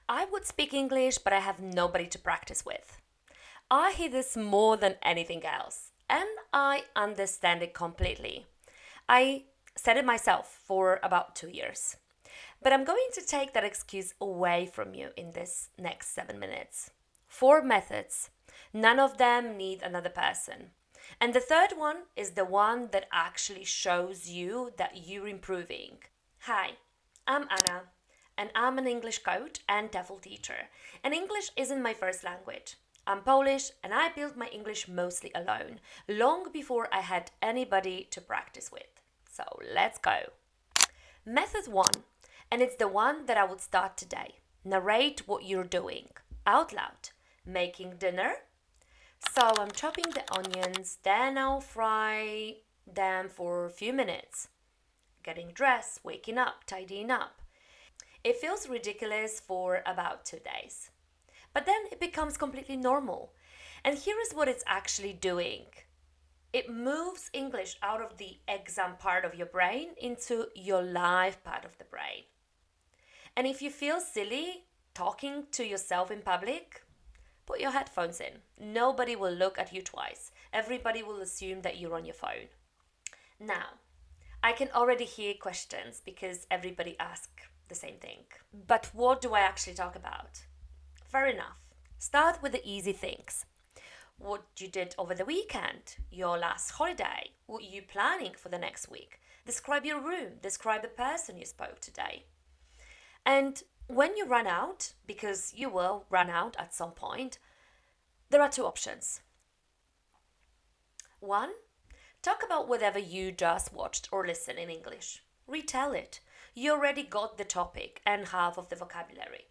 I would speak English, but I have nobody to practice with. I hear this more than anything else, and I understand it completely. I said it myself for about 2 years. But I'm going to take that excuse away from you in this next 7 minutes. 4 methods. None of them need another person. And the third one is the one that actually shows you that you're improving. Hi, I'm Anna, and I'm an English coach and TEFL teacher. And English isn't my first language. I'm Polish and I built my English mostly alone, long before I had anybody to practice with. So let's go. Method 1, and it's the one that I would start today. Narrate what you're doing out loud. Making dinner. So I'm chopping the onions, then I'll fry them for a few minutes. Getting dressed, waking up, tidying up. It feels ridiculous for about 2 days. But then it becomes completely normal. And here is what it's actually doing. It moves English out of the exam part of your brain into your live part of the brain. And if you feel silly talking to yourself in public, put your headphones in. Nobody will look at you twice. Everybody will assume that you're on your phone. Now, I can already hear questions because everybody asks the same thing. But what do I actually talk about? Fair enough. Start with the easy things. What you did over the weekend, your last holiday, what you're planning for the next week. Describe your room, describe the person you spoke today. And when you run out, because you will run out at some point, there are two options. One, talk about whatever you just watched or listened in English. Retell it. You already got the topic and half of the vocabulary.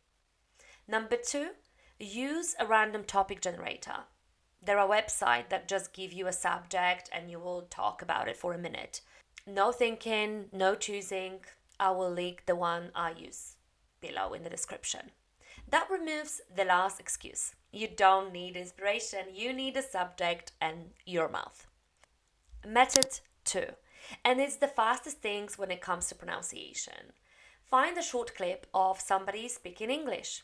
Number two, use a random topic generator. There are websites that just give you a subject and you will talk about it for a minute. No thinking, no choosing. I will link the one I use below in the description. That removes the last excuse. You don't need inspiration, you need a subject and your mouth. Method 2, and it's the fastest things when it comes to pronunciation. Find a short clip of somebody speaking English,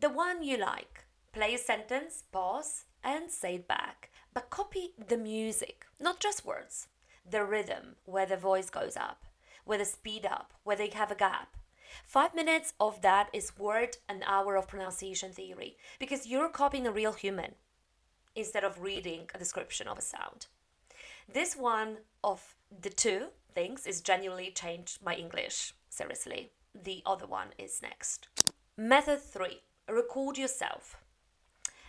the one you like. Play a sentence, pause, and say it back. But copy the music, not just words. The rhythm, where the voice goes up, where the speed up, where they have a gap. 5 minutes of that is worth an hour of pronunciation theory because you're copying a real human instead of reading a description of a sound. This one of the two things is genuinely changed my English. Seriously. The other one is next. Method 3. Record yourself.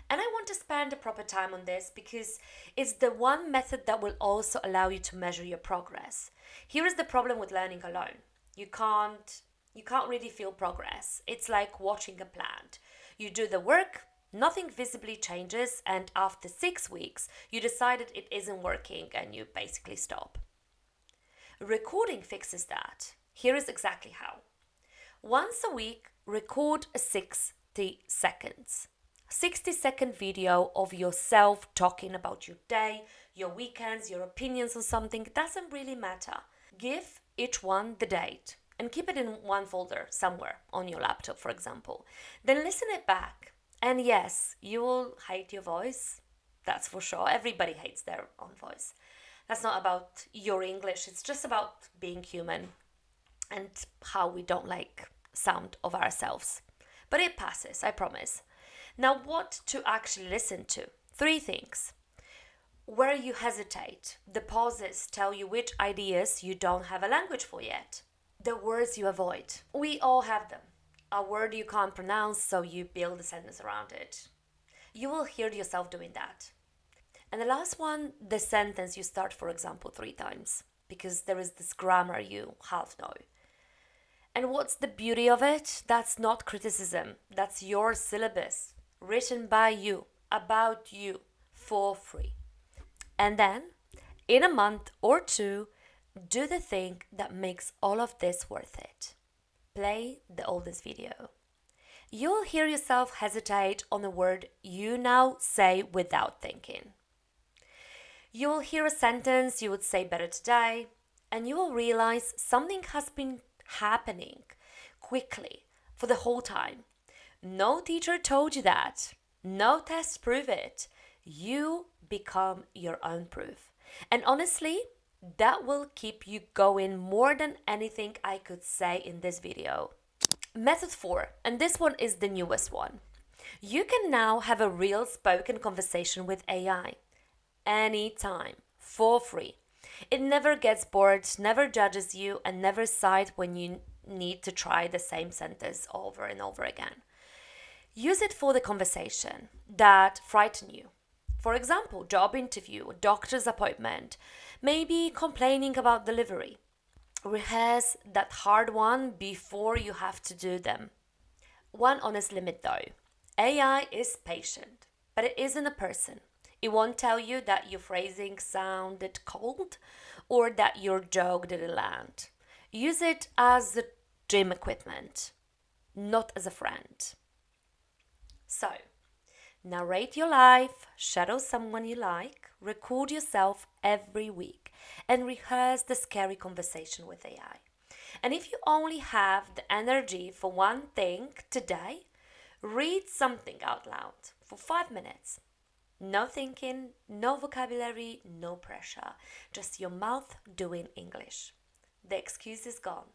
And I want to spend the proper time on this because it's the one method that will also allow you to measure your progress. Here is the problem with learning alone. You can't really feel progress. It's like watching a plant. You do the work, nothing visibly changes, and after 6 weeks, you decided it isn't working and you basically stop. Recording fixes that. Here is exactly how. Once a week, record a 60 seconds. 60-second video of yourself talking about your day, your weekends, your opinions on something. It doesn't really matter. Give each one the date and keep it in one folder somewhere on your laptop, for example. Then listen it back. And yes, you will hate your voice. That's for sure. Everybody hates their own voice. That's not about your English. It's just about being human and how we don't like sound of ourselves. But it passes, I promise. Now, what to actually listen to? 3 things. Where you hesitate, the pauses tell you which ideas you don't have a language for yet. The words you avoid, we all have them. A word you can't pronounce, so you build a sentence around it. You will hear yourself doing that. And the last one, the sentence you start, for example, 3 times, because there is this grammar you half know. And what's the beauty of it? That's not criticism. That's your syllabus, written by you, about you, for free. And then, in a month or 2, do the thing that makes all of this worth it. Play the oldest video. You'll hear yourself hesitate on a word you now say without thinking. You will hear a sentence you would say better today, and you will realize something has been happening quickly for the whole time. No teacher told you that. No tests prove it. You become your own proof. And honestly, that will keep you going more than anything I could say in this video. Method 4, and this one is the newest one. You can now have a real spoken conversation with AI anytime for free. It never gets bored, never judges you, and never sighs when you need to try the same sentence over and over again. Use it for the conversation that frighten you. For example, job interview, doctor's appointment, maybe complaining about delivery. Rehearse that hard one before you have to do them. One honest limit though, AI is patient, but it isn't a person. It won't tell you that your phrasing sounded cold or that your joke didn't land. Use it as a gym equipment, not as a friend. So, narrate your life, shadow someone you like, record yourself every week, and rehearse the scary conversation with AI. And if you only have the energy for one thing today, read something out loud for 5 minutes. No thinking, no vocabulary, no pressure. Just your mouth doing English. The excuse is gone.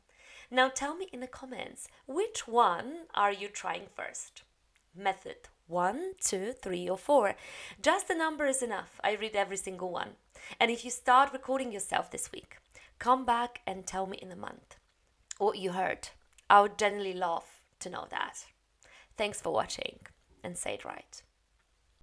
Now tell me in the comments, which one are you trying first? Method 1, 2, 3, or 4. Just the number is enough. I read every single one. And if you start recording yourself this week, come back and tell me in a month what you heard. I would genuinely love to know that. Thanks for watching, and say it right.